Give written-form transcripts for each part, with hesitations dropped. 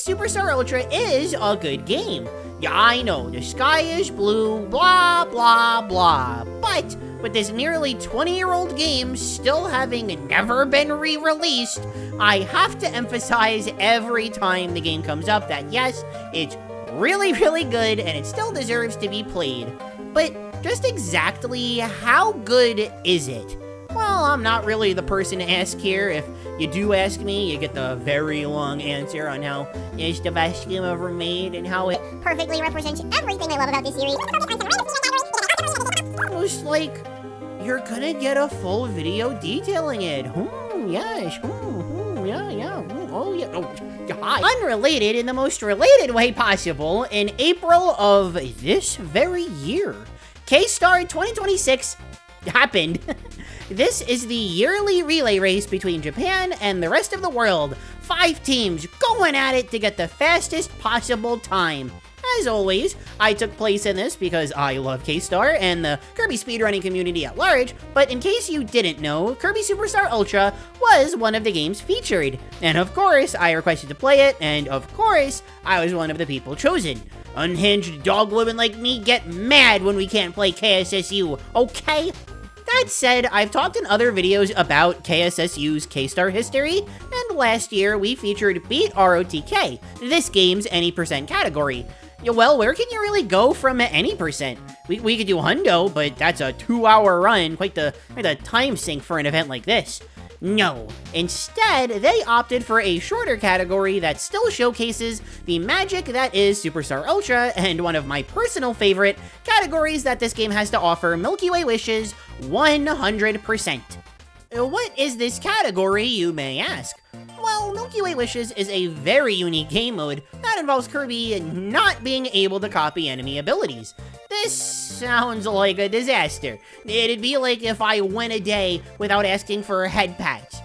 Superstar Ultra is a good game. Yeah, I know, the sky is blue, blah, blah, blah. But with this nearly 20-year-old game still having never been re-released, I have to emphasize every time the game comes up that yes, it's really, really good and it still deserves to be played. But just exactly how good is it? Well, I'm not really the person to ask here. If you do ask me, you get the very long answer on how it's the best game ever made and how it perfectly represents everything I love about this series. almost like you're gonna get a full video detailing it. Yes. Oh, yeah. Oh, hi. Unrelated in the most related way possible, in April of this very year, K-Star 2026 happened. This is the yearly relay race between Japan and the rest of the world. 5 teams going at it to get the fastest possible time. As always, I took place in this because I love K-Star and the Kirby speedrunning community at large, but in case you didn't know, Kirby Superstar Ultra was one of the games featured. And of course, I requested to play it, and of course, I was one of the people chosen. Unhinged dog women like me get mad when we can't play KSSU, okay? That said, I've talked in other videos about KSSU's K-Star history, and last year we featured Beat ROTK, this game's any percent category. Well, where can you really go from any percent? We could do Hundo, but that's a 2-hour run, quite the time sink for an event like this. No, instead, they opted for a shorter category that still showcases the magic that is Superstar Ultra, and one of my personal favorite categories that this game has to offer, Milky Way Wishes 100%. What is this category, you may ask? Well, Milky Way Wishes is a very unique game mode that involves Kirby not being able to copy enemy abilities. This sounds like a disaster. It'd be like if I went a day without asking for a head patch.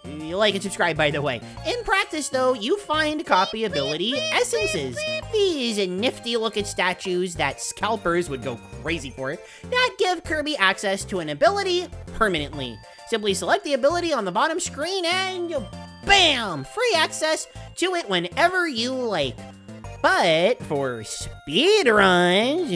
Like and subscribe, by the way. In practice, though, you find copy ability essences. These nifty-looking statues that scalpers would go crazy for that give Kirby access to an ability permanently. Simply select the ability on the bottom screen and bam! Free access to it whenever you like. But for speedruns,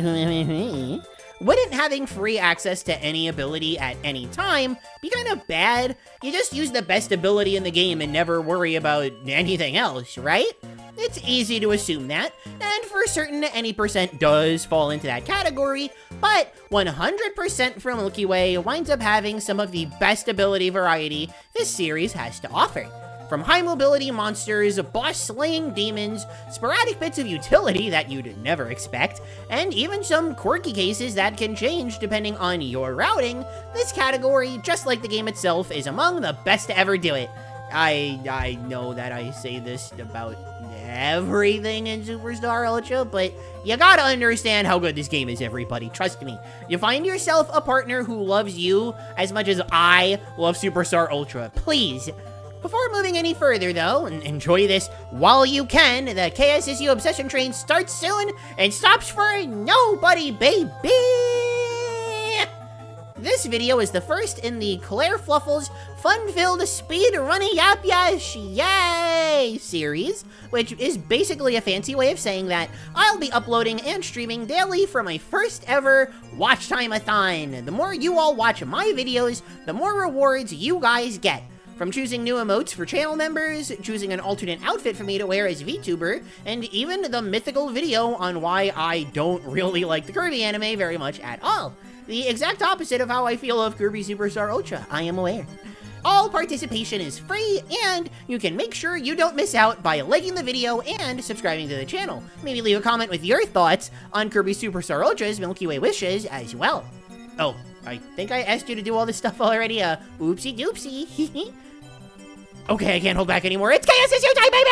wouldn't having free access to any ability at any time be kind of bad? You just use the best ability in the game and never worry about anything else, right? It's easy to assume that, and for certain, any percent does fall into that category, but 100% for Milky Way winds up having some of the best ability variety this series has to offer. From high mobility monsters, boss-slaying demons, sporadic bits of utility that you'd never expect, and even some quirky cases that can change depending on your routing, this category, just like the game itself, is among the best to ever do it. I know that I say this about everything in Superstar Ultra, but you gotta understand how good this game is, everybody. Trust me. You find yourself a partner who loves you as much as I love Superstar Ultra. Please. Before moving any further, though, and enjoy this while you can, the KSSU Obsession Train starts soon and stops for nobody, baby! This video is the first in the Claire Fluffles fun-filled speedrunning yap yash yay series, which is basically a fancy way of saying that I'll be uploading and streaming daily for my first ever watch time-a-thon. The more you all watch my videos, the more rewards you guys get. From choosing new emotes for channel members, choosing an alternate outfit for me to wear as VTuber, and even the mythical video on why I don't really like the Kirby anime very much at all. The exact opposite of how I feel of Kirby Superstar Ultra, I am aware. All participation is free, and you can make sure you don't miss out by liking the video and subscribing to the channel. Maybe leave a comment with your thoughts on Kirby Superstar Ultra's Milky Way Wishes as well. Oh, I think I asked you to do all this stuff already, oopsie doopsie. Okay, I can't hold back anymore. It's KSSU time, baby!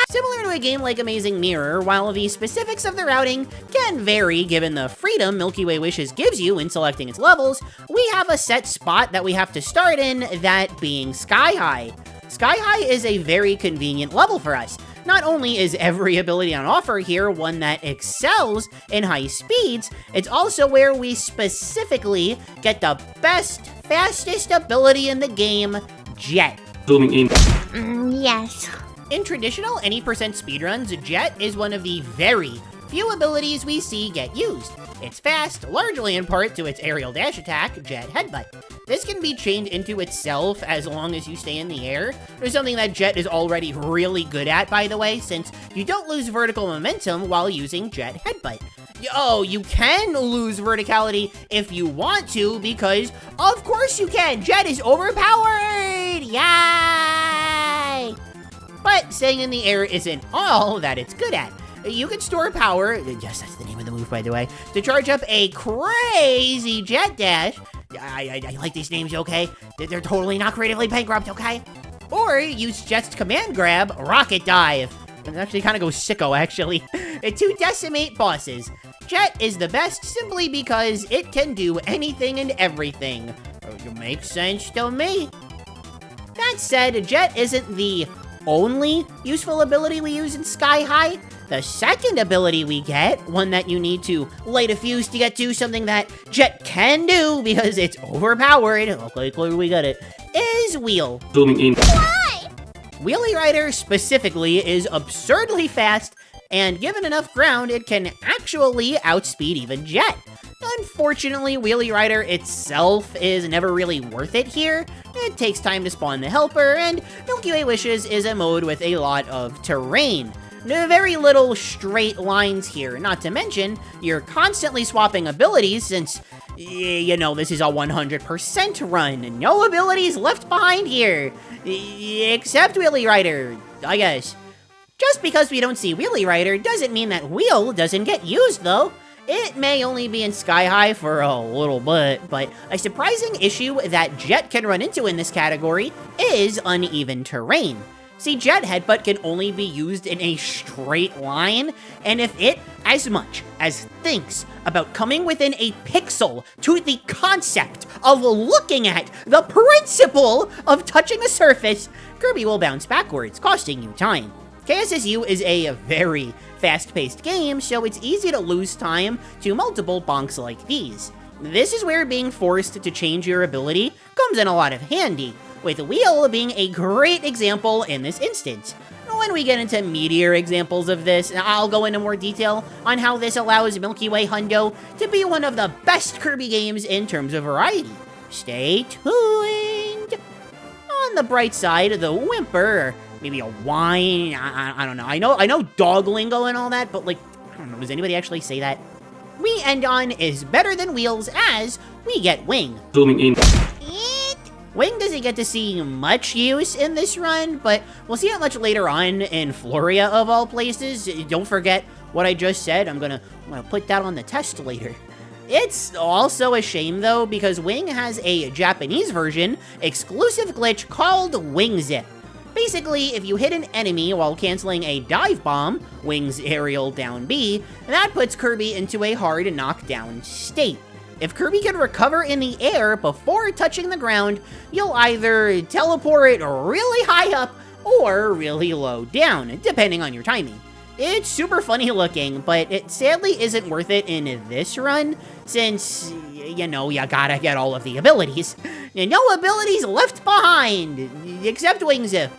Similar to a game like Amazing Mirror, while the specifics of the routing can vary given the freedom Milky Way Wishes gives you in selecting its levels, we have a set spot that we have to start in, that being Sky High. Sky High is a very convenient level for us. Not only is every ability on offer here one that excels in high speeds, it's also where we specifically get the best, fastest ability in the game, Jet. Zooming in. Yes. In traditional any percent speedruns, Jet is one of the very few abilities we see get used. It's fast, largely in part to its aerial dash attack, Jet Headbutt. This can be chained into itself as long as you stay in the air. There's something that Jet is already really good at, by the way, since you don't lose vertical momentum while using Jet Headbutt. Oh, you can lose verticality if you want to, because of course you can! Jet is overpowered! Yay! But staying in the air isn't all that it's good at. You can store power, yes, that's the name of the move, by the way, to charge up a crazy jet dash. I like these names, okay? They're totally not creatively bankrupt, okay? Or use Jet's command grab, Rocket Dive. It actually kind of goes sicko, actually. To decimate bosses. Jet is the best simply because it can do anything and everything. It makes sense to me. That said, Jet isn't the only useful ability we use in Sky High. The second ability we get, one that you need to light a fuse to get to, something that Jet can do because it's overpowered, okay, clearly we got it, is Wheel. Zooming in. Why? Wheelie Rider specifically is absurdly fast, and given enough ground, it can actually outspeed even Jet. Unfortunately, Wheelie Rider itself is never really worth it here. It takes time to spawn the helper, and Milky Way Wishes is a mode with a lot of terrain. Very little straight lines here, not to mention, you're constantly swapping abilities since, you know, this is a 100% run. No abilities left behind here, except Wheelie Rider, I guess. Just because we don't see Wheelie Rider doesn't mean that Wheel doesn't get used, though. It may only be in Sky High for a little bit, but a surprising issue that Jet can run into in this category is uneven terrain. See, Jet Headbutt can only be used in a straight line, and if it as much as thinks about coming within a pixel to the concept of looking at the principle of touching the surface, Kirby will bounce backwards, costing you time. KSSU is a very fast-paced game, so it's easy to lose time to multiple bonks like these. This is where being forced to change your ability comes in a lot of handy, with Wheel being a great example in this instance. When we get into meatier examples of this, I'll go into more detail on how this allows Milky Way Hundo to be one of the best Kirby games in terms of variety. Stay tuned! On the bright side, the whimper, or maybe a whine, I don't know. I know dog lingo and all that, but like, I don't know, does anybody actually say that? We end on is better than Wheels as we get Wing. Zooming in. Wing doesn't get to see much use in this run, but we'll see it much later on in Floria of all places. Don't forget what I just said. I'm gonna put that on the test later. It's also a shame though, because Wing has a Japanese version exclusive glitch called Wing Zip. Basically, if you hit an enemy while canceling a dive bomb, Wing's aerial down B, that puts Kirby into a hard knockdown state. If Kirby can recover in the air before touching the ground, you'll either teleport really high up or really low down, depending on your timing. It's super funny looking, but it sadly isn't worth it in this run, since, you know, you gotta get all of the abilities. No abilities left behind, except Wing Zip,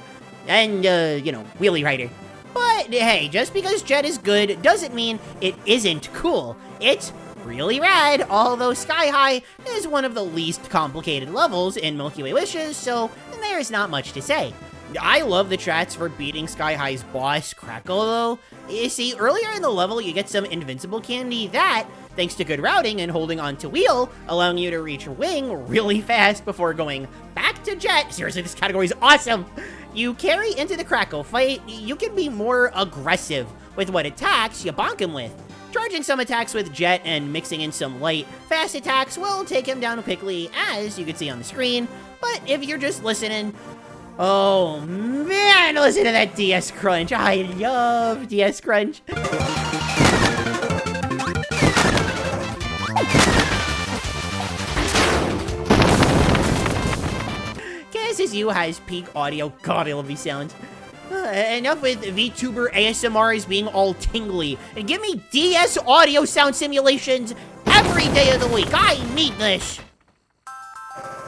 and, you know, Wheelie Rider. But hey, just because Jet is good doesn't mean it isn't cool. It's really rad, although Sky High is one of the least complicated levels in Milky Way Wishes, so there's not much to say. I love the strats for beating Sky High's boss, Crackle, though. You see, earlier in the level, you get some invincible candy that, thanks to good routing and holding on to Wheel, allowing you to reach Wing really fast before going back to Jet. Seriously, this category is awesome! You carry into the Crackle fight, you can be more aggressive with what attacks you bonk him with. Charging some attacks with Jet and mixing in some light, fast attacks will take him down quickly, as you can see on the screen. But if you're just listening, oh man, listen to that DS crunch. I love DS crunch. KSSU has peak audio. God, I love these sounds. Enough with VTuber ASMRs being all tingly, and give me DS audio sound simulations every day of the week. I need this.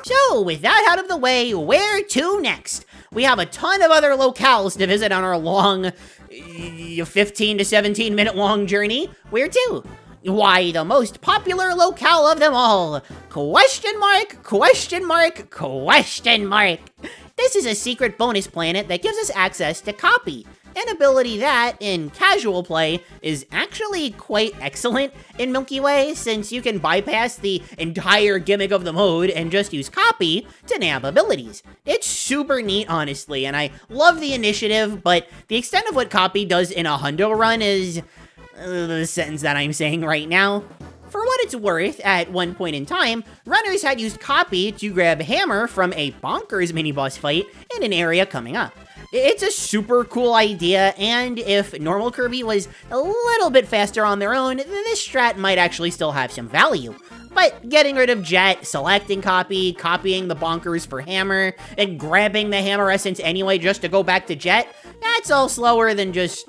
So, with that out of the way, where to next? we have a ton of other locales to visit on our long 15 to 17 minute long journey. Where to? Why, the most popular locale of them all. Question mark, question mark, question mark. This is a secret bonus planet that gives us access to copy, an ability that, in casual play, is actually quite excellent in Milky Way, since you can bypass the entire gimmick of the mode and just use copy to nab abilities. It's super neat, honestly, and I love the initiative, but the extent of what copy does in a hundo run is the sentence that I'm saying right now. For what it's worth, at one point in time, runners had used copy to grab Hammer from a bonkers mini-boss fight in an area coming up. It's a super cool idea, and if normal Kirby was a little bit faster on their own, this strat might actually still have some value. But getting rid of Jet, selecting copy, copying the bonkers for Hammer, and grabbing the Hammer Essence anyway just to go back to Jet, that's all slower than just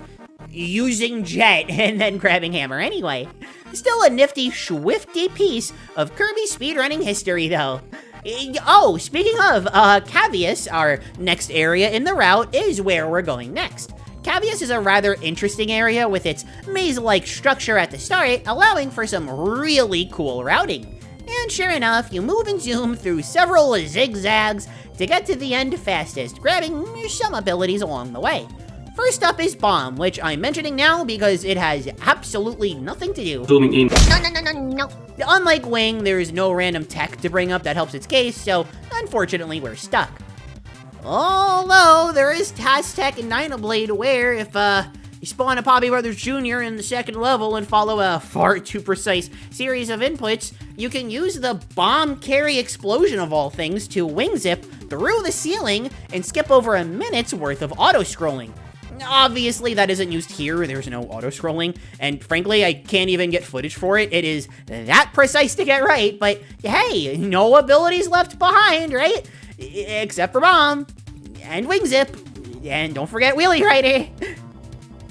using Jet and then grabbing Hammer anyway. Still a nifty, swifty piece of Kirby speedrunning history, though. Oh, speaking of, Cavius, our next area in the route, is where we're going next. Cavius is a rather interesting area with its maze-like structure at the start, allowing for some really cool routing. And sure enough, you move and zoom through several zigzags to get to the end fastest, grabbing some abilities along the way. First up is Bomb, which I'm mentioning now because it has absolutely nothing to do. Zooming in. No. Unlike Wing, there's no random tech to bring up that helps its case, so unfortunately we're stuck. Although, there is task tech in Dynablade where if you spawn a Poppy Brothers Jr. in the second level and follow a far too precise series of inputs, you can use the bomb carry explosion of all things to wing zip through the ceiling and skip over a minute's worth of auto-scrolling. Obviously, that isn't used here. There's no auto-scrolling, and frankly, I can't even get footage for it. It is that precise to get right, but hey, no abilities left behind, right? Except for Bomb, and Wing Zip, and don't forget Wheelie Rider.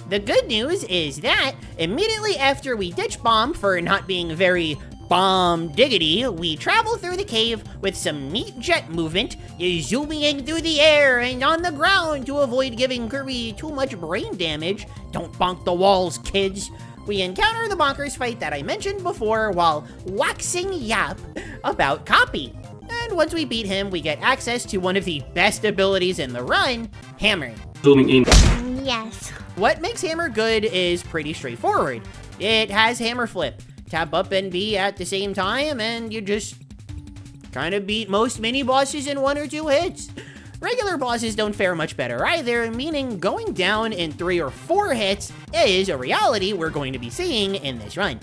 The good news is that, immediately after we ditch Bomb for not being very bomb diggity, we travel through the cave with some neat jet movement, zooming through the air and on the ground to avoid giving Kirby too much brain damage. Don't bonk the walls, kids. We encounter the bonkers fight that I mentioned before while waxing yap about copy. And once we beat him, we get access to one of the best abilities in the run, Hammer. Zooming in. Yes. What makes Hammer good is pretty straightforward. It has Hammer Flip. Tap up and B at the same time, and you just kind of beat most mini-bosses in 1 or 2 hits. Regular bosses don't fare much better either, meaning going down in 3 or 4 hits is a reality we're going to be seeing in this run.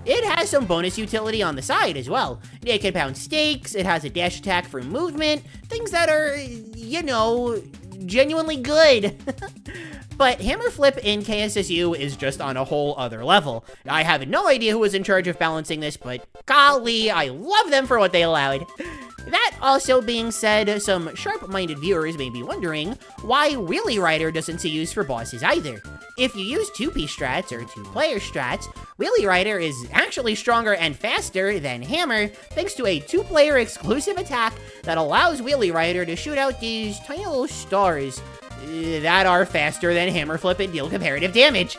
It has some bonus utility on the side as well. It can pound stakes, it has a dash attack for movement, things that are, you know, genuinely good. But Hammer Flip in KSSU is just on a whole other level. I have no idea who was in charge of balancing this, but golly, I love them for what they allowed. That also being said, some sharp-minded viewers may be wondering why Wheelie Rider doesn't see use for bosses either. If you use 2P strats or 2-player strats, Wheelie Rider is actually stronger and faster than Hammer thanks to a 2-player exclusive attack that allows Wheelie Rider to shoot out these tiny little stars that are faster than Hammer Flip and deal comparative damage.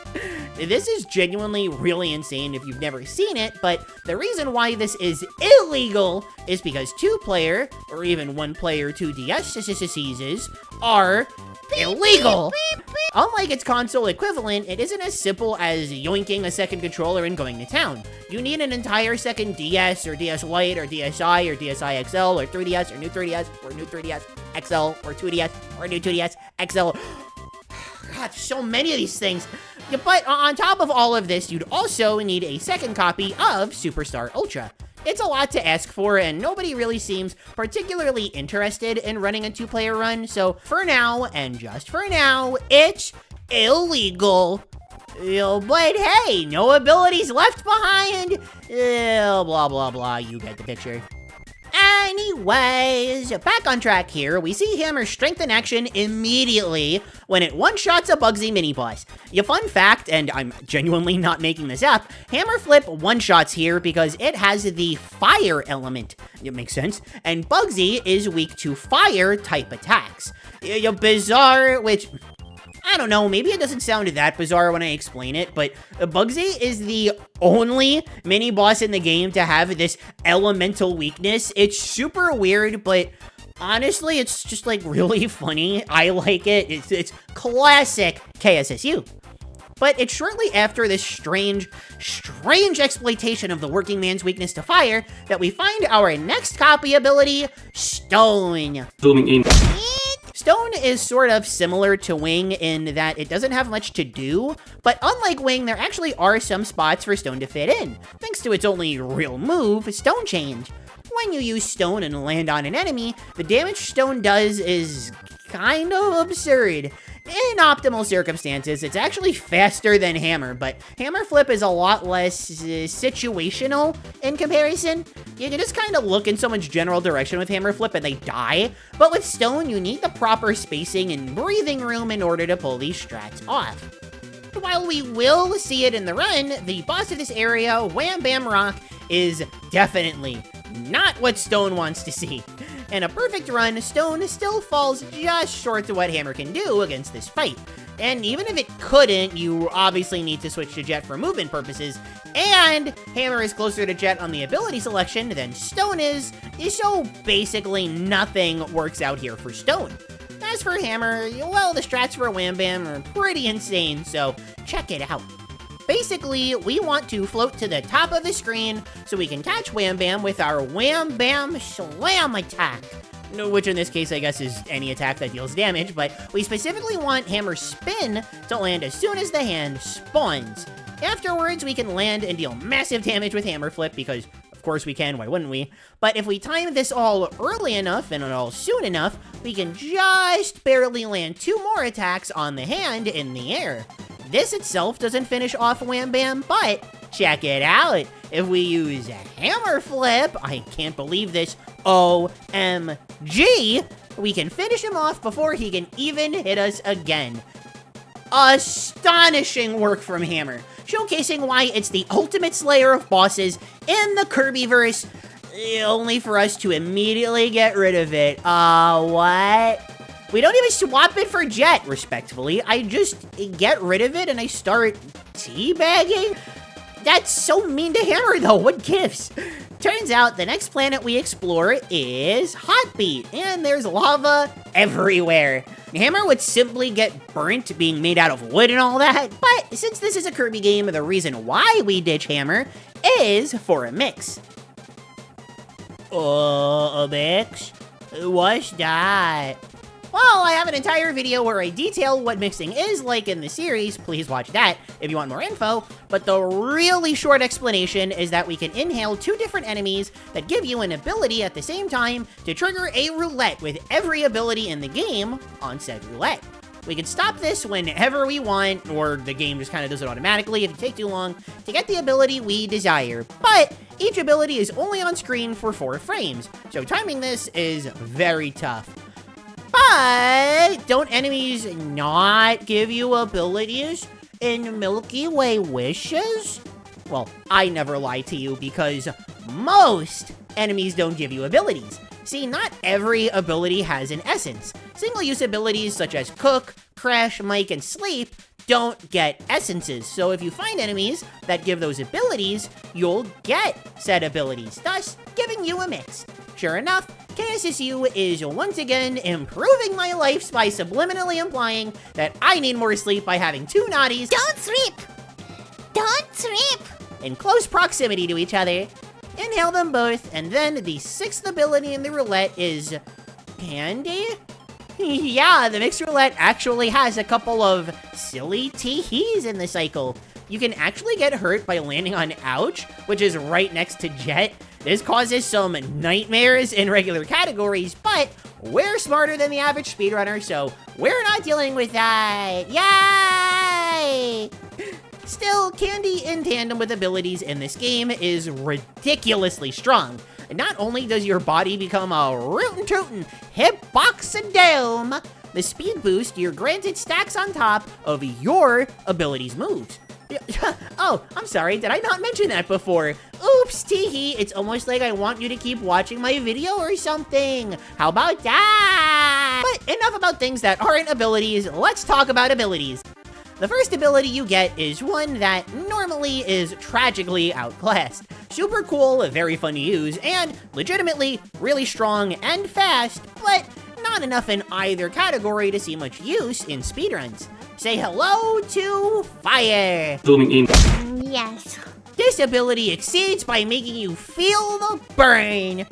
This is genuinely really insane if you've never seen it, but the reason why this is illegal is because 2-player, or even 1-player 2DS are illegal. Unlike its console equivalent, it isn't as simple as yoinking a second controller and going to town. You need an entire second DS, or DS Lite, or DSi, or DSi XL, or 3DS, or new 3DS, or new 3DS XL, or 2DS, or new 2DS XL. God, so many of these things. Yeah, but on top of all of this, you'd also need a second copy of Superstar Ultra. It's a lot to ask for, and nobody really seems particularly interested in running a 2-player run, so for now, and just for now, it's illegal. But hey, no abilities left behind. Blah, blah, blah, you get the picture. Anyways, back on track here, we see Hammer's strength in action immediately when it one-shots a Bugsy mini-boss. Your fun fact, and I'm genuinely not making this up, Hammer Flip one-shots here because it has the fire element. It makes sense. And Bugsy is weak to fire-type attacks. Bizarre, which... I don't know, maybe it doesn't sound that bizarre when I explain it, but Bugsy is the only mini-boss in the game to have this elemental weakness. It's super weird, but honestly, it's just, like, really funny. I like it. It's classic KSSU. But it's shortly after this strange exploitation of the working man's weakness to fire that we find our next copy ability, Stone. Zooming in. Stone is sort of similar to Wing in that it doesn't have much to do, but unlike Wing, there actually are some spots for Stone to fit in, thanks to its only real move, Stone Change. When you use Stone and land on an enemy, the damage Stone does is kind of absurd. In optimal circumstances, it's actually faster than Hammer, but Hammer Flip is a lot less situational in comparison. You can just kind of look in someone's general direction with Hammer Flip and they die, but with Stone, you need the proper spacing and breathing room in order to pull these strats off. While we will see it in the run, the boss of this area, Wham Bam Rock, is definitely not what Stone wants to see. In a perfect run, Stone still falls just short of what Hammer can do against this fight. And even if it couldn't, you obviously need to switch to Jet for movement purposes, and Hammer is closer to Jet on the ability selection than Stone is, so basically nothing works out here for Stone. As for Hammer, well, the strats for Wham Bam are pretty insane, so check it out. Basically, we want to float to the top of the screen so we can catch Wham Bam with our Wham Bam Slam attack. Which in this case, I guess, is any attack that deals damage, but we specifically want Hammer's spin to land as soon as the hand spawns. Afterwards, we can land and deal massive damage with Hammer Flip because, of course we can, why wouldn't we? But if we time this all early enough and all soon enough, we can just barely land 2 more attacks on the hand in the air. This itself doesn't finish off Wham Bam, but check it out. If we use a Hammer Flip, I can't believe this, OMG, we can finish him off before he can even hit us again. Astonishing work from Hammer, showcasing why it's the ultimate slayer of bosses in the Kirbyverse, only for us to immediately get rid of it. What? We don't even swap it for Jet, respectfully. I just get rid of it and I start teabagging? That's so mean to Hammer, though. What gives? Turns out the next planet we explore is Hotbeat, and there's lava everywhere. Hammer would simply get burnt being made out of wood and all that, but since this is a Kirby game, the reason why we ditch Hammer is for a mix. A mix? What's that? Well, I have an entire video where I detail what mixing is like in the series, please watch that if you want more info, but the really short explanation is that we can inhale 2 different enemies that give you an ability at the same time to trigger a roulette with every ability in the game on said roulette. We can stop this whenever we want, or the game just kind of does it automatically if it takes too long, to get the ability we desire, but each ability is only on screen for 4 frames, so timing this is very tough. But don't enemies not give you abilities in Milky Way wishes? Well, I never lie to you because most enemies don't give you abilities. See, not every ability has an essence. Single-use abilities such as Cook, Crash, Mike, and Sleep don't get essences. So if you find enemies that give those abilities, you'll get said abilities, thus giving you a mix. Sure enough, KSSU is once again improving my life by subliminally implying that I need more sleep by having 2 naughties Don't sleep! Don't sleep! in close proximity to each other. Inhale them both, and then the 6th ability in the roulette is Candy? Yeah, the mixed roulette actually has a couple of silly tee-hees in the cycle. You can actually get hurt by landing on Ouch, which is right next to Jet. This causes some nightmares in regular categories, but we're smarter than the average speedrunner, so we're not dealing with that. Yay! Still, Candy in tandem with abilities in this game is ridiculously strong. Not only does your body become a rootin' tootin' hip box of doom, the speed boost you're granted stacks on top of your abilities moves. Oh, I'm sorry, did I not mention that before? Oops, teehee, it's almost like I want you to keep watching my video or something. How about that? But enough about things that aren't abilities, let's talk about abilities. The first ability you get is one that normally is tragically outclassed. Super cool, very fun to use, and legitimately really strong and fast, but not enough in either category to see much use in speedruns. Say hello to fire. Zooming in. Yes. This ability exceeds by making you feel the burn.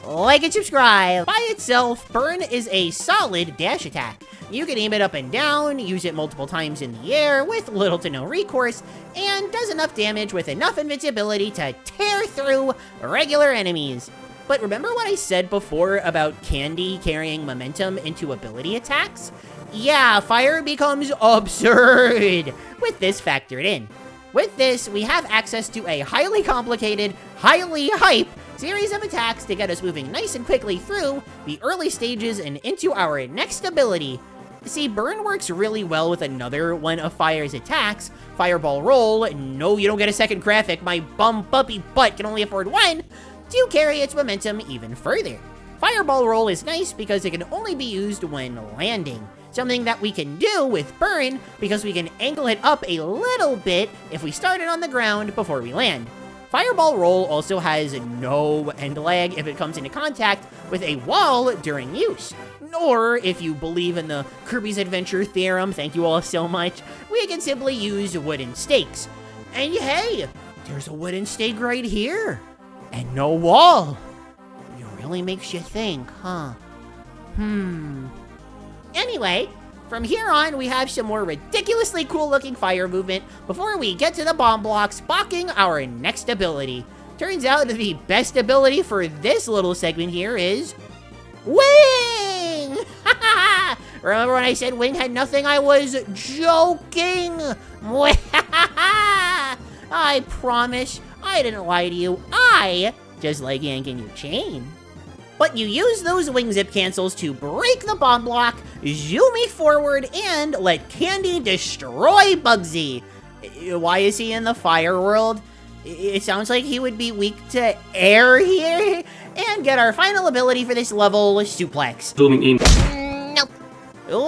Like and subscribe. By itself, burn is a solid dash attack. You can aim it up and down, use it multiple times in the air with little to no recourse, and does enough damage with enough invincibility to tear through regular enemies. But remember what I said before about candy carrying momentum into ability attacks? Yeah, fire becomes absurd with this factored in. With this, we have access to a highly complicated, highly hype series of attacks to get us moving nice and quickly through the early stages and into our next ability. See, burn works really well with another one of fire's attacks, Fireball Roll. No, you don't get a second graphic, my bum puppy butt can only afford one, to carry its momentum even further. Fireball Roll is nice because it can only be used when landing. Something that we can do with burn because we can angle it up a little bit if we start it on the ground before we land. Fireball Roll also has no end lag if it comes into contact with a wall during use. Or if you believe in the Kirby's Adventure theorem, thank you all so much, we can simply use wooden stakes. And hey, there's a wooden stake right here. And no wall. It really makes you think, huh? Anyway, from here on, we have some more ridiculously cool-looking fire movement before we get to the bomb blocks blocking our next ability. Turns out the best ability for this little segment here is Wing! Remember when I said Wing had nothing? I was joking! I promise, I didn't lie to you. I just like yanking your chain. But you use those wing zip cancels to break the bomb block, zoom me forward, and let Candy destroy Bugsy. Why is he in the fire world? It sounds like he would be weak to air here. And get our final ability for this level, Suplex. Zooming in. Nope.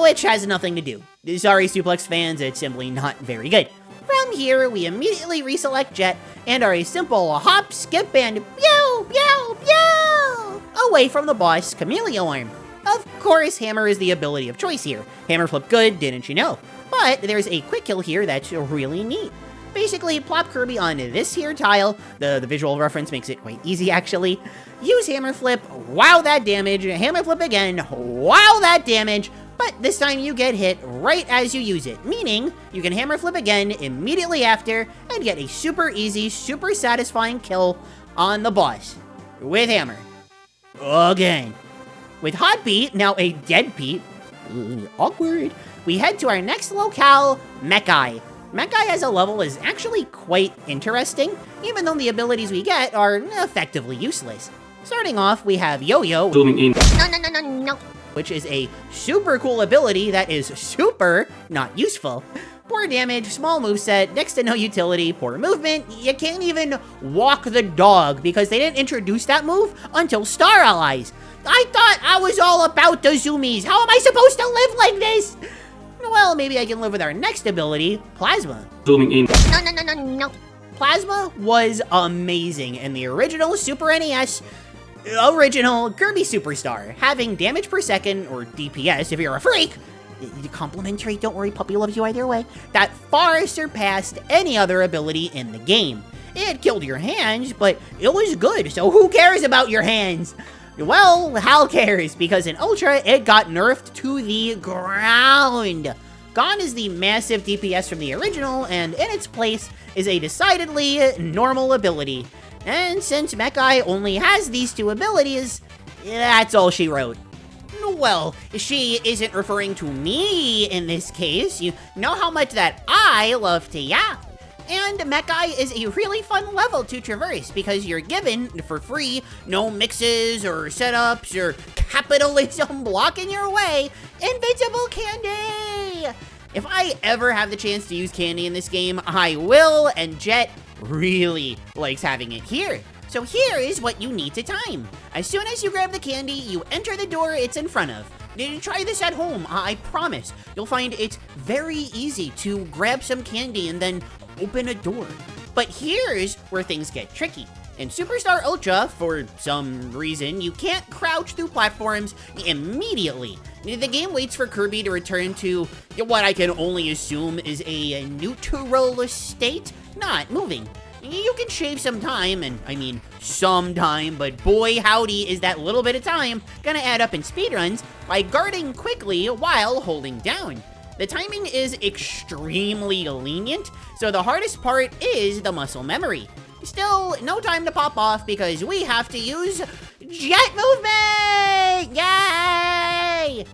Which has nothing to do. Sorry, Suplex fans, it's simply not very good. From here, we immediately reselect Jet and are a simple hop, skip, and pew, pew, pew! Away from the boss, Chameleon Arm. Of course, Hammer is the ability of choice here. Hammer flip good, didn't you know? But there's a quick kill here that's really neat. Basically, plop Kirby on this here tile. The visual reference makes it quite easy, actually. Use Hammer Flip, wow that damage, Hammer Flip again, wow that damage, but this time you get hit right as you use it, meaning you can Hammer Flip again immediately after and get a super easy, super satisfying kill on the boss with Hammer. Again. With Hot Beat, now a dead Pete, awkward, we head to our next locale, Mech-Eye. Mech-Eye as a level is actually quite interesting, even though the abilities we get are effectively useless. Starting off, we have Yo-Yo, Zooming in. No. which is a super cool ability that is super not useful. Poor damage, small moveset, next to no utility, poor movement, you can't even walk the dog because they didn't introduce that move until Star Allies. I thought I was all about the zoomies. How am I supposed to live like this? Well, maybe I can live with our next ability, Plasma. Zooming in. No. Plasma was amazing in the original Super NES, original Kirby Superstar, having damage per second, or DPS if you're a freak, complimentary, don't worry, puppy loves you either way, that far surpassed any other ability in the game. It killed your hands, but it was good, so who cares about your hands? Well, Hal cares, because in Ultra, it got nerfed to the ground. Gone is the massive DPS from the original, and in its place is a decidedly normal ability. And since Mech-Eye only has these two abilities, that's all she wrote. Well, she isn't referring to me in this case. You know how much that I love to yap. And Mechai is a really fun level to traverse because you're given, for free, no mixes or setups or capitalism blocking your way, invincible candy! If I ever have the chance to use candy in this game, I will, and Jet really likes having it here. So here is what you need to time. As soon as you grab the candy, you enter the door it's in front of. Try this at home, I promise. You'll find it's very easy to grab some candy and then open a door. But here's where things get tricky. In Superstar Ultra, for some reason, you can't crouch through platforms immediately. The game waits for Kirby to return to what I can only assume is a neutral state, not moving. You can shave some time, and I mean some time, but boy howdy is that little bit of time gonna add up in speedruns by guarding quickly while holding down. The timing is extremely lenient, so the hardest part is the muscle memory. Still, no time to pop off because we have to use jet movement! Yay!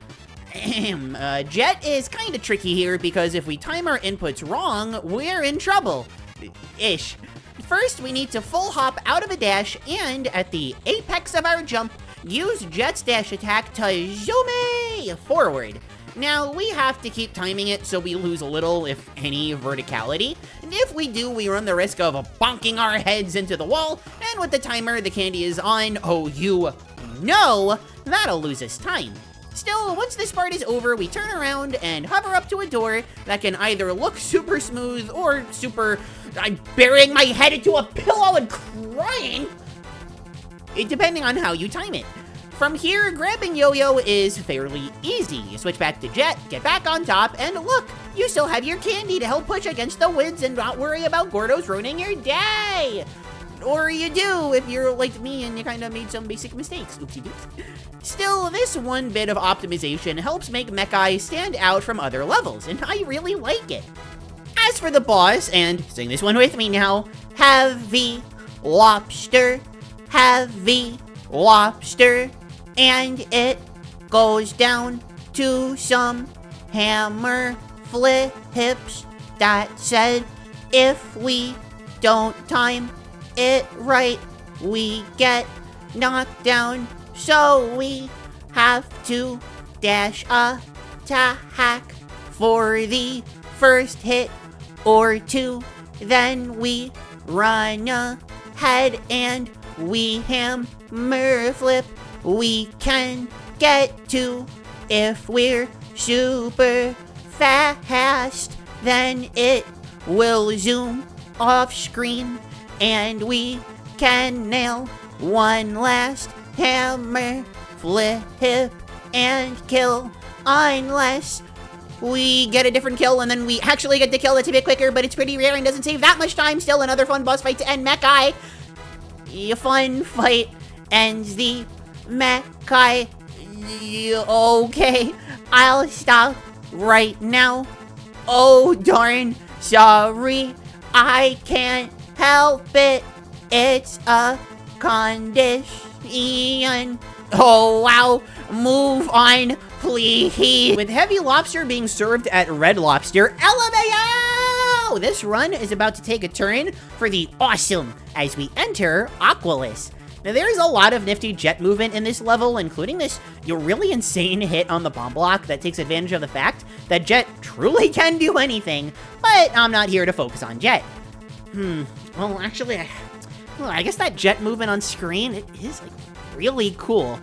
Jet is kind of tricky here because if we time our inputs wrong, we're in trouble. Ish. First, we need to full hop out of a dash and, at the apex of our jump, use Jet's dash attack to zoom forward. Now, we have to keep timing it so we lose a little, if any, verticality. And if we do, we run the risk of bonking our heads into the wall, and with the timer the candy is on, oh you know, that'll lose us time. Still, once this part is over, we turn around and hover up to a door that can either look super smooth or super, I'm burying my head into a pillow and crying, depending on how you time it. From here, grabbing Yo-Yo is fairly easy. You switch back to Jet, get back on top, and look, you still have your candy to help push against the winds and not worry about Gordos ruining your day. Or you do if you're like me and you kind of made some basic mistakes. Oopsie doopsie. Still, this one bit of optimization helps make Mechai stand out from other levels, and I really like it. As for the boss, and sing this one with me now, heavy lobster, and it goes down to some hammer flips that said if we don't time it right, we get knocked down. So we have to dash attack for the first hit or two. Then we run ahead and we hammer flip. We can get to if we're super fast. Then it will zoom off screen and we can nail one last hammer flip and kill, unless we get a different kill and then we actually get the kill that's a bit quicker, but it's pretty rare and doesn't save that much time. Still another fun boss fight to end Mechai. A fun fight ends the Mechai. Okay, I'll stop right now. Oh darn, sorry, I can't help it. It's a condition. Oh wow, move on, please. With Heavy Lobster being served at Red Lobster, LMAO! This run is about to take a turn for the awesome as we enter Aqualus. Now there's a lot of nifty jet movement in this level, including this really insane hit on the bomb block that takes advantage of the fact that Jet truly can do anything, but I'm not here to focus on Jet. Well actually, I guess that jet movement on screen, it is like really cool.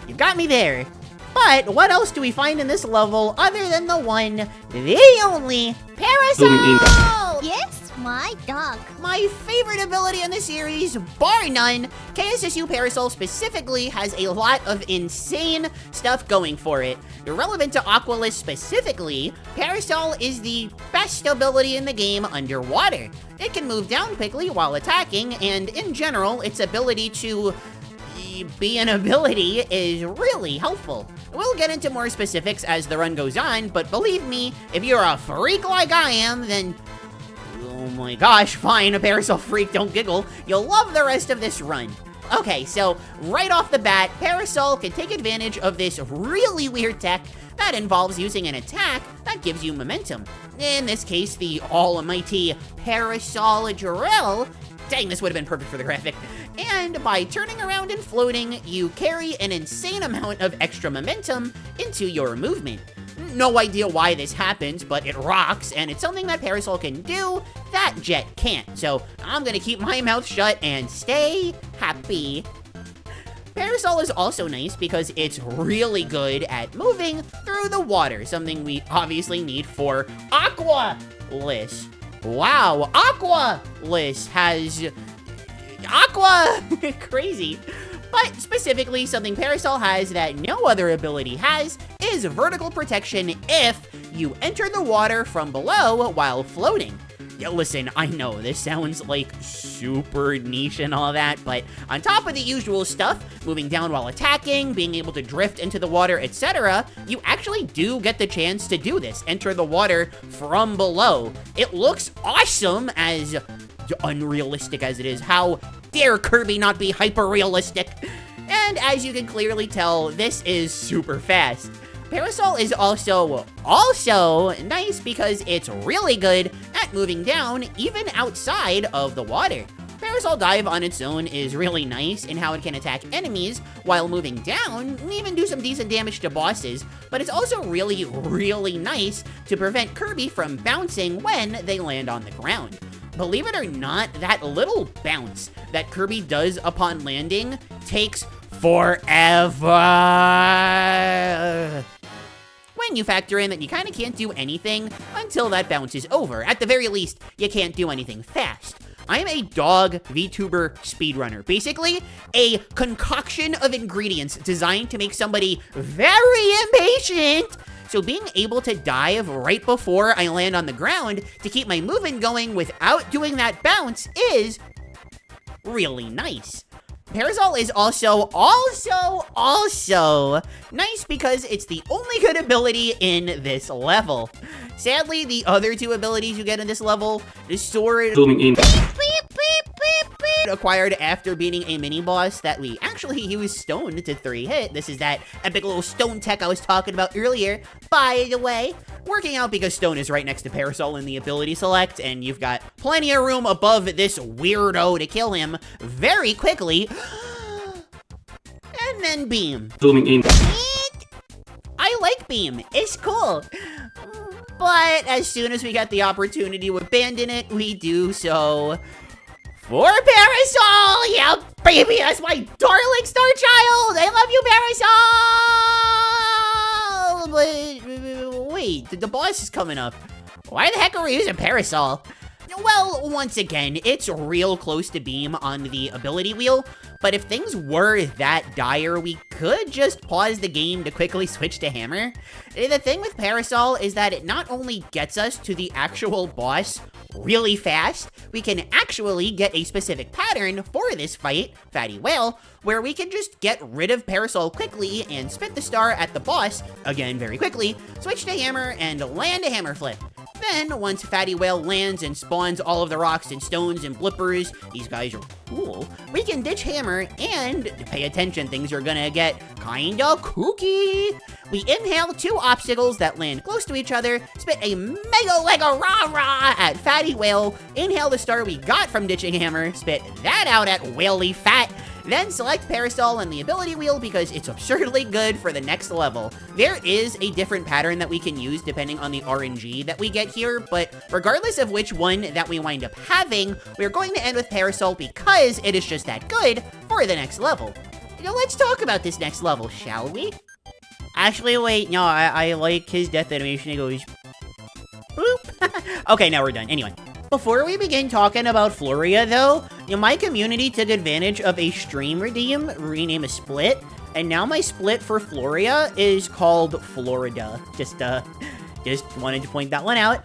You got me there. But what else do we find in this level other than the one, the only, Parasol? Yes, my dog. My favorite ability in the series, bar none. KSSU Parasol specifically has a lot of insane stuff going for it. Relevant to Aqualus specifically, Parasol is the best ability in the game underwater. It can move down quickly while attacking, and in general, its ability to be an ability is really helpful. We'll get into more specifics as the run goes on, but believe me, if you're a freak like I am, then oh my gosh, fine, a Parasol freak, don't giggle. You'll love the rest of this run. Okay, so right off the bat, Parasol can take advantage of this really weird tech that involves using an attack that gives you momentum. In this case, the almighty parasol drill. Dang, this would have been perfect for the graphic. And by turning around and floating, you carry an insane amount of extra momentum into your movement. No idea why this happens, but it rocks, and it's something that Parasol can do that Jet can't. So I'm gonna keep my mouth shut and stay happy. Parasol is also nice because it's really good at moving through the water, something we obviously need for Aqua-less. Wow, Aqua-less has Aqua! Crazy. But specifically, something Parasol has that no other ability has is vertical protection if you enter the water from below while floating. Yeah, listen, I know this sounds like super niche and all that, but on top of the usual stuff, moving down while attacking, being able to drift into the water, etc., you actually do get the chance to do this, enter the water from below. It looks awesome, as unrealistic as it is. How dare Kirby not be hyper-realistic? And as you can clearly tell, this is super fast. Parasol is also nice because it's really good at moving down even outside of the water. Parasol Dive on its own is really nice in how it can attack enemies while moving down and even do some decent damage to bosses, but it's also really, really nice to prevent Kirby from bouncing when they land on the ground. Believe it or not, that little bounce that Kirby does upon landing takes forever. When you factor in that you kind of can't do anything until that bounce is over. At the very least, you can't do anything fast. I am a dog VTuber speedrunner. Basically, a concoction of ingredients designed to make somebody very impatient. So being able to dive right before I land on the ground to keep my movement going without doing that bounce is really nice. Parasol is also nice because it's the only good ability in this level. Sadly, the other two abilities you get in this level, the sword zooming in, acquired after beating a mini boss that we actually used Stone to 3-hit. This is that epic little stone tech I was talking about earlier, by the way. Working out because Stone is right next to Parasol in the ability select, and you've got plenty of room above this weirdo to kill him very quickly. And then Beam. Zooming in. I like Beam. It's cool. But as soon as we get the opportunity to abandon it, we do so for Parasol! Yeah, baby, that's my darling star child! I love you, Parasol! But wait, the boss is coming up. Why the heck are we using Parasol? Well, once again, it's real close to Beam on the ability wheel, but if things were that dire, we could just pause the game to quickly switch to Hammer. The thing with Parasol is that it not only gets us to the actual boss really fast, we can actually get a specific pattern for this fight, Fatty Whale, where we can just get rid of Parasol quickly and spit the star at the boss, again very quickly, switch to Hammer, and land a Hammer Flip. Then, once Fatty Whale lands and spawns all of the rocks and stones and blippers, these guys are cool, we can ditch Hammer and pay attention, things are gonna get kinda kooky. We inhale 2 obstacles that land close to each other, spit a mega lega rah-rah at Fatty Whale, inhale the star we got from ditching Hammer, spit that out at Whaley Fat, then select Parasol and the ability wheel because it's absurdly good for the next level. There is a different pattern that we can use depending on the RNG that we get here, but regardless of which one that we wind up having, we're going to end with Parasol because it is just that good for the next level. Now let's talk about this next level, shall we? Actually, wait, no, I like his death animation. It goes boop. Okay, now we're done. Anyway. Before we begin talking about Floria, though, my community took advantage of a stream rename a split, and now my split for Floria is called Florida. Just wanted to point that one out.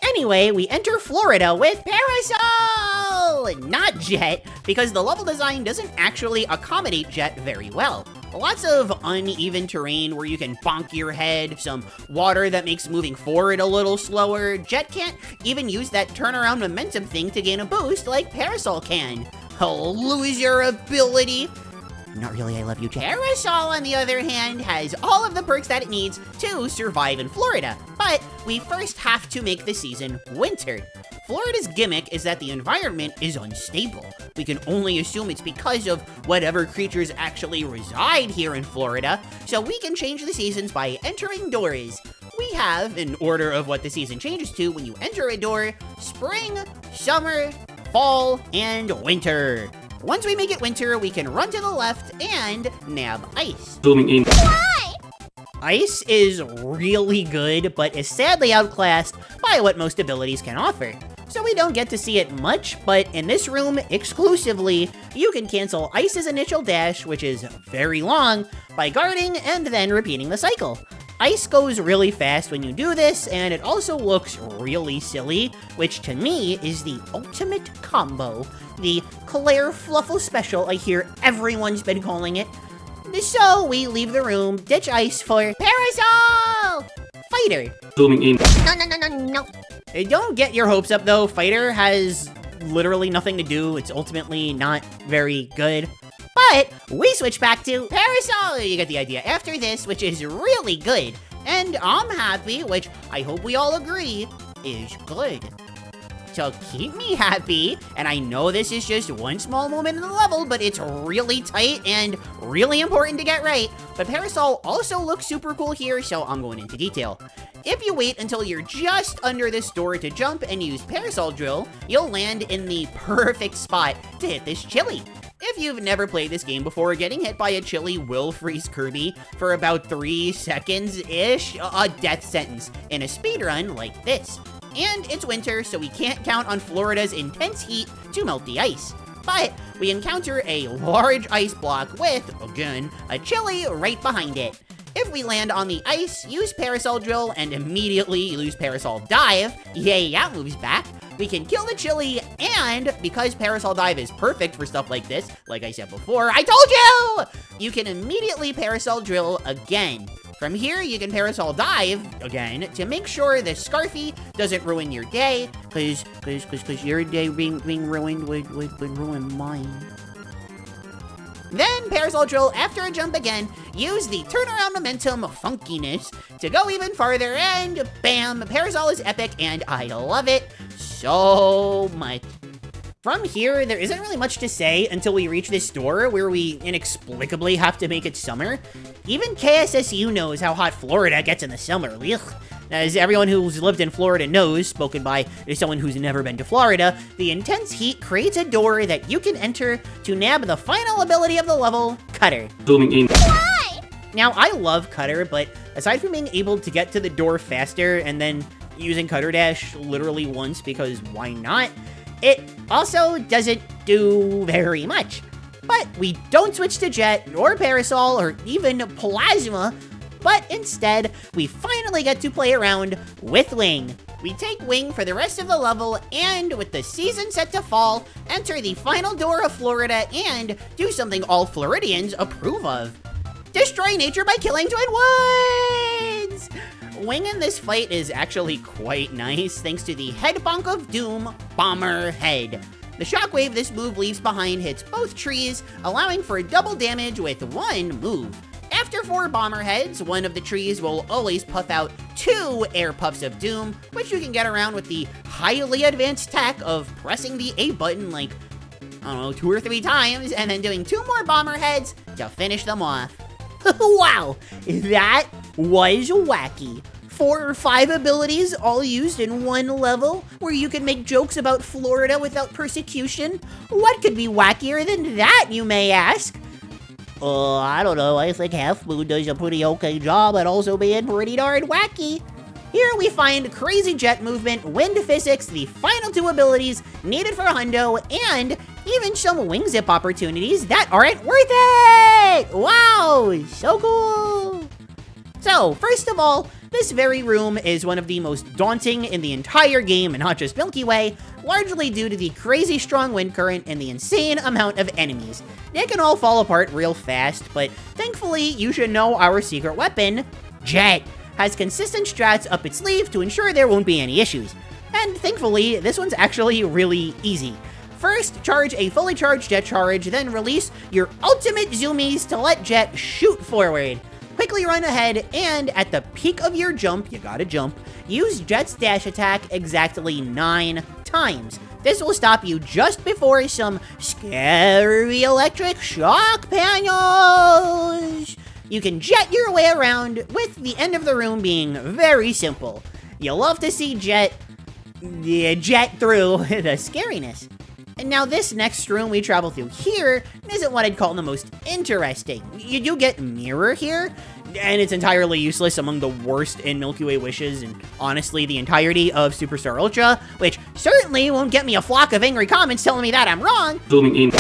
Anyway, we enter Florida with Parasol! Not Jet, because the level design doesn't actually accommodate Jet very well. Lots of uneven terrain where you can bonk your head, some water that makes moving forward a little slower. Jet can't even use that turnaround momentum thing to gain a boost like Parasol can. Oh, lose your ability. Not really, I love you, Jet. Parasol, on the other hand, has all of the perks that it needs to survive in Florida. But we first have to make the season winter. Florida's gimmick is that the environment is unstable. We can only assume it's because of whatever creatures actually reside here in Florida, so we can change the seasons by entering doors. We have, in order of what the season changes to when you enter a door, spring, summer, fall, and winter. Once we make it winter, we can run to the left and nab ice. Zooming in. Why? Ice is really good, but is sadly outclassed by what most abilities can offer. So we don't get to see it much, but in this room exclusively, you can cancel Ice's initial dash, which is very long, by guarding and then repeating the cycle. Ice goes really fast when you do this, and it also looks really silly, which to me is the ultimate combo. The Claire Fluffle Special, I hear everyone's been calling it. So we leave the room, ditch Ice for Parasol! Fighter. Zooming in. No. Don't get your hopes up though, Fighter has literally nothing to do, it's ultimately not very good. But we switch back to Parasol, you get the idea, after this, which is really good. And I'm happy, which I hope we all agree is good. To keep me happy, and I know this is just one small moment in the level, but it's really tight and really important to get right. But Parasol also looks super cool here, so I'm going into detail. If you wait until you're just under this door to jump and use Parasol Drill, you'll land in the perfect spot to hit this chili. If you've never played this game before, getting hit by a chili will freeze Kirby for about 3 seconds-ish, a death sentence in a speedrun like this. And it's winter, so we can't count on Florida's intense heat to melt the ice. But we encounter a large ice block with, again, a chili right behind it. If we land on the ice, use Parasol Drill, and immediately use Parasol Dive, yay, that moves back, we can kill the chili, and because Parasol Dive is perfect for stuff like this, like I said before, I told you! You can immediately Parasol Drill again. From here, you can Parasol Dive, again, to make sure the Scarfy doesn't ruin your day, cause your day being ruined would ruin mine. Then Parasol Drill after a jump again, use the turnaround momentum funkiness to go even farther, and bam, Parasol is epic, and I love it so much. From here, there isn't really much to say until we reach this door where we inexplicably have to make it summer. Even KSSU knows how hot Florida gets in the summer. Ugh. As everyone who's lived in Florida knows, spoken by someone who's never been to Florida, the intense heat creates a door that you can enter to nab the final ability of the level, Cutter. Zooming in. Why? Now, I love Cutter, but aside from being able to get to the door faster and then using Cutter Dash literally once because why not, it also doesn't do very much. But we don't switch to Jet, or Parasol, or even Plasma, but instead, we finally get to play around with Wing. We take Wing for the rest of the level, and with the season set to fall, enter the final door of Florida and do something all Floridians approve of. Destroy nature by killing Twin Woods! Wing in this fight is actually quite nice thanks to the Head Bonk of Doom Bomber Head. The shockwave this move leaves behind hits both trees, allowing for double damage with one move. After 4 bomber heads, one of the trees will always puff out 2 air puffs of doom, which you can get around with the highly advanced tech of pressing the A button like, I don't know, 2 or 3 times, and then doing 2 more bomber heads to finish them off. Wow, that was wacky. 4 or 5 abilities all used in one level, where you can make jokes about Florida without persecution? What could be wackier than that, you may ask? I don't know, I think Half Moon does a pretty okay job at also being pretty darn wacky. Here we find Crazy Jet Movement, Wind Physics, the final 2 abilities needed for Hundo, and even some Wing Zip opportunities that aren't worth it! Wow, so cool! So, first of all, this very room is one of the most daunting in the entire game, and not just Milky Way, largely due to the crazy strong wind current and the insane amount of enemies. They can all fall apart real fast, but thankfully, you should know our secret weapon, Jet, has consistent strats up its sleeve to ensure there won't be any issues. And thankfully, this one's actually really easy. First, charge a fully charged jet charge, then release your ultimate zoomies to let Jet shoot forward. Quickly run ahead, and at the peak of your jump, you gotta jump, use Jet's dash attack exactly 9 times. This will stop you just before some scary electric shock panels. You can jet your way around, with the end of the room being very simple. You'll love to see Jet through the scariness. And now this next room we travel through here isn't what I'd call the most interesting. You do get Mirror here, and it's entirely useless among the worst in Milky Way wishes and honestly the entirety of Superstar Ultra, which certainly won't get me a flock of angry comments telling me that I'm wrong. Zooming in.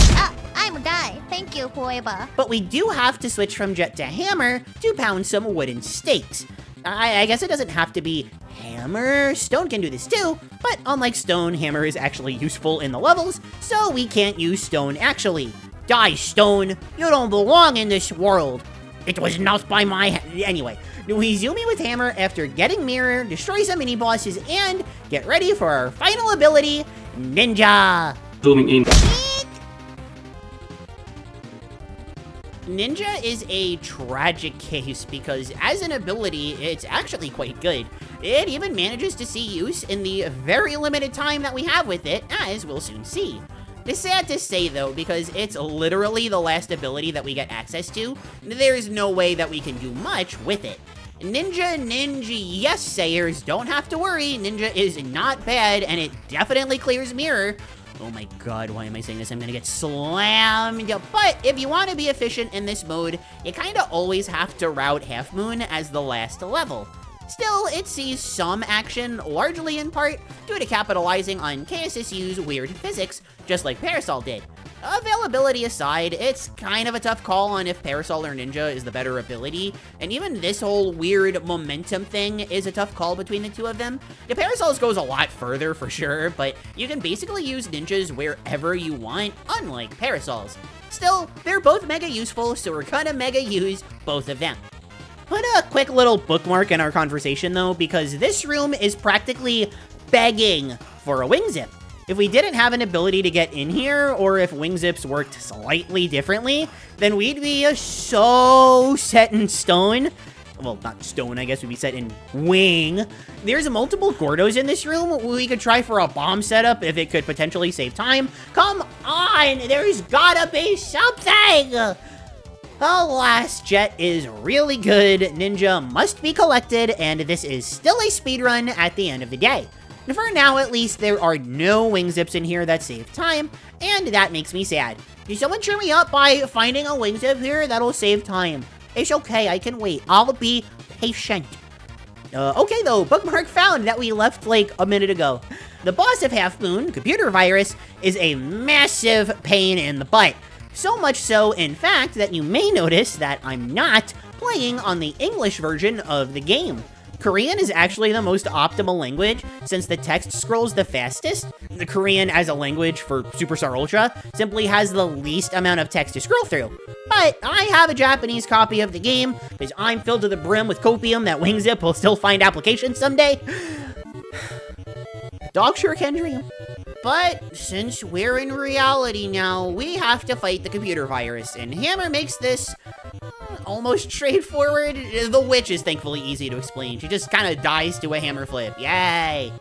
I'm a guy. Thank you, whoever. But we do have to switch from Jet to Hammer to pound some wooden stakes. I guess it doesn't have to be Hammer. Stone can do this too, but unlike Stone, Hammer is actually useful in the levels, so we can't use Stone actually. Die, Stone! You don't belong in this world! It was not by my Anyway, we zoom in with Hammer after getting Mirror, destroy some mini-bosses, and get ready for our final ability, Ninja! Zooming in. Ninja is a tragic case because as an ability, it's actually quite good. It even manages to see use in the very limited time that we have with it, as we'll soon see. It's sad to say though, because it's literally the last ability that we get access to. There's no way that we can do much with it. Ninja, yes sayers, don't have to worry. Ninja is not bad, and it definitely clears Mirror. Oh my god, why am I saying this? I'm gonna get slammed. But if you want to be efficient in this mode, you kind of always have to route Half Moon as the last level. Still, it sees some action, largely in part due to capitalizing on KSSU's weird physics, just like Parasol did. Availability aside, it's kind of a tough call on if Parasol or Ninja is the better ability, and even this whole weird momentum thing is a tough call between the two of them. The Parasol's goes a lot further for sure, but you can basically use Ninjas wherever you want, unlike Parasols. Still, they're both mega useful, so we're gonna mega use both of them. Put a quick little bookmark in our conversation though, because this room is practically begging for a wing zip. If we didn't have an ability to get in here, or if wing zips worked slightly differently, then we'd be so set in stone. Well, not stone, I guess we'd be set in wing. There's multiple Gordos in this room. We could try for a bomb setup if it could potentially save time. Come on, there's gotta be something! Alas, Jet is really good, Ninja must be collected, and this is still a speedrun at the end of the day. For now, at least, there are no wing zips in here that save time, and that makes me sad. Can someone cheer me up by finding a wing zip here that'll save time? It's okay, I can wait. I'll be patient. Okay though, bookmark found that we left like a minute ago. The boss of Half Moon, Computer Virus, is a massive pain in the butt. So much so, in fact, that you may notice that I'm not playing on the English version of the game. Korean is actually the most optimal language since the text scrolls the fastest. The Korean as a language for Superstar Ultra simply has the least amount of text to scroll through. But I have a Japanese copy of the game because I'm filled to the brim with copium that WingZip will still find application someday. Dog sure can dream. But since we're in reality now, we have to fight the computer virus, and Hammer makes this almost straightforward. The witch is thankfully easy to explain. She just kind of dies to a hammer flip. Yay!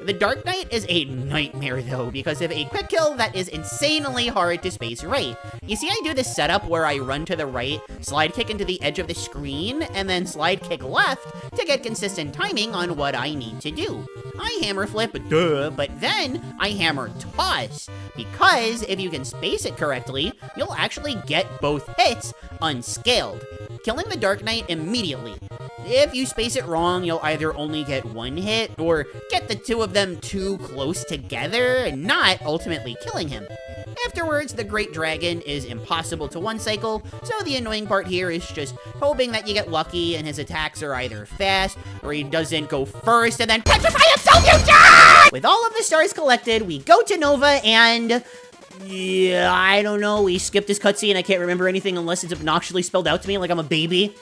The Dark Knight is a nightmare though, because of a quick kill that is insanely hard to space right. You see I do this setup where I run to the right, slide kick into the edge of the screen, and then slide kick left to get consistent timing on what I need to do. I hammer flip, duh, but then I hammer toss, because if you can space it correctly, you'll actually get both hits unscaled, killing the Dark Knight immediately. If you space it wrong, you'll either only get one hit, or get the two of them too close together, and not ultimately killing him. Afterwards, the Great Dragon is impossible to one-cycle, so the annoying part here is just hoping that you get lucky and his attacks are either fast, or he doesn't go first and then petrify himself, you die! With all of the stars collected, we go to Nova and... yeah, I don't know, we skipped this cutscene, I can't remember anything unless it's obnoxiously spelled out to me like I'm a baby.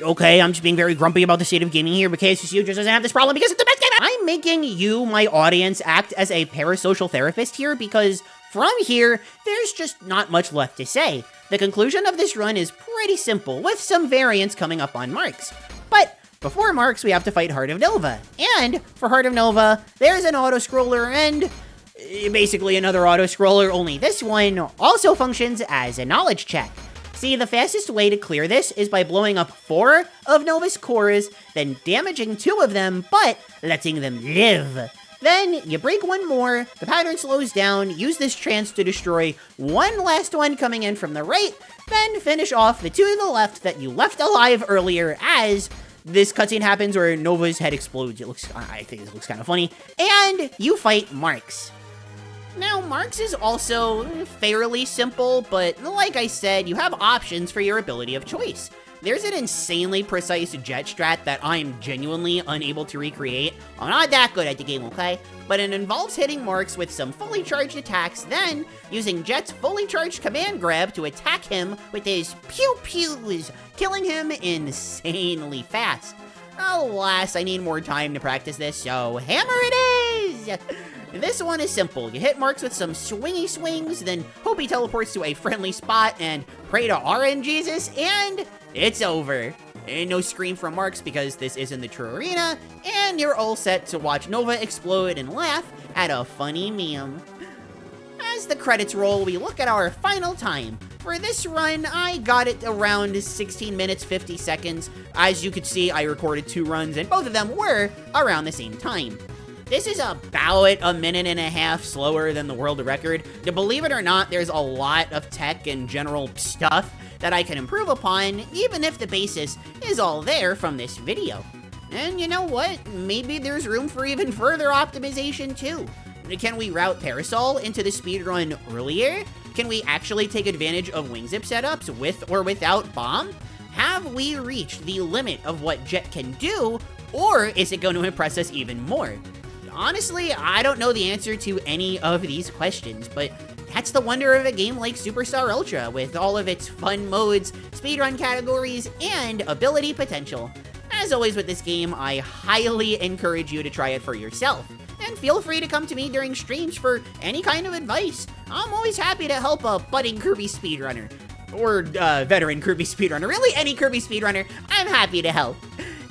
Okay, I'm just being very grumpy about the state of gaming here, but KSSU just doesn't have this problem because it's the best game. I'm making you, my audience, act as a parasocial therapist here because From here, there's just not much left to say. The conclusion of this run is pretty simple, with some variants coming up on Marks. But before Marks, we have to fight Heart of Nova. And for Heart of Nova, there's an auto-scroller and basically another auto-scroller, only this one also functions as a knowledge check. See, the fastest way to clear this is by blowing up 4 of Nova's cores, then damaging 2 of them, but letting them live. Then you break 1 more, the pattern slows down, use this chance to destroy 1 last one coming in from the right, then finish off the 2 to the left that you left alive earlier as this cutscene happens where Nova's head explodes. I think this looks kind of funny. And you fight Marks. Now, Marks is also fairly simple, but like I said, you have options for your ability of choice. There's an insanely precise jet strat that I'm genuinely unable to recreate. I'm not that good at the game, okay? But it involves hitting Marks with some fully charged attacks, then using Jet's fully charged command grab to attack him with his pew-pews, killing him insanely fast. Alas, I need more time to practice this, so hammer it is! This one is simple. You hit Marks with some swingy swings, then hope he teleports to a friendly spot and pray to RNGesus, and it's over. And no scream from Marks because this isn't the true arena, and you're all set to watch Nova explode and laugh at a funny meme. As the credits roll, we look at our final time. For this run, I got it around 16 minutes, 50 seconds. As you could see, I recorded 2 runs, and both of them were around the same time. This is about a minute and a half slower than the world record. Believe it or not, there's a lot of tech and general stuff that I can improve upon, even if the basis is all there from this video. And you know what? Maybe there's room for even further optimization too. Can we route Parasol into the speedrun earlier? Can we actually take advantage of wing zip setups with or without bomb? Have we reached the limit of what Jet can do, or is it going to impress us even more? Honestly, I don't know the answer to any of these questions, but that's the wonder of a game like Superstar Ultra, with all of its fun modes, speedrun categories, and ability potential. As always with this game, I highly encourage you to try it for yourself, and feel free to come to me during streams for any kind of advice. I'm always happy to help a budding Kirby speedrunner, or veteran Kirby speedrunner, really any Kirby speedrunner, I'm happy to help.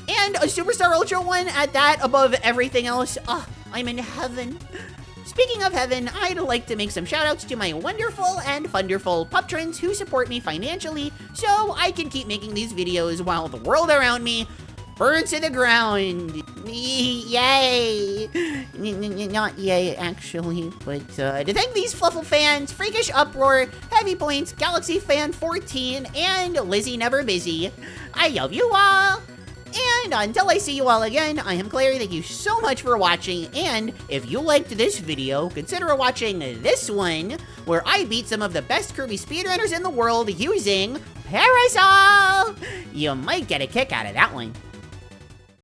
And a Superstar Ultra one at that above everything else. I'm in heaven. Speaking of heaven, I'd like to make some shoutouts to my wonderful and funderful patrons who support me financially so I can keep making these videos while the world around me burns to the ground. Yay! Not yay, actually, but to thank these Fluffle fans, Freakish Uproar, Heavy Points, Galaxy Fan 14, and Lizzie Never Busy. I love you all! And until I see you all again, I am Clary. Thank you so much for watching, and if you liked this video, consider watching this one, where I beat some of the best Kirby speedrunners in the world using Parasol! You might get a kick out of that one.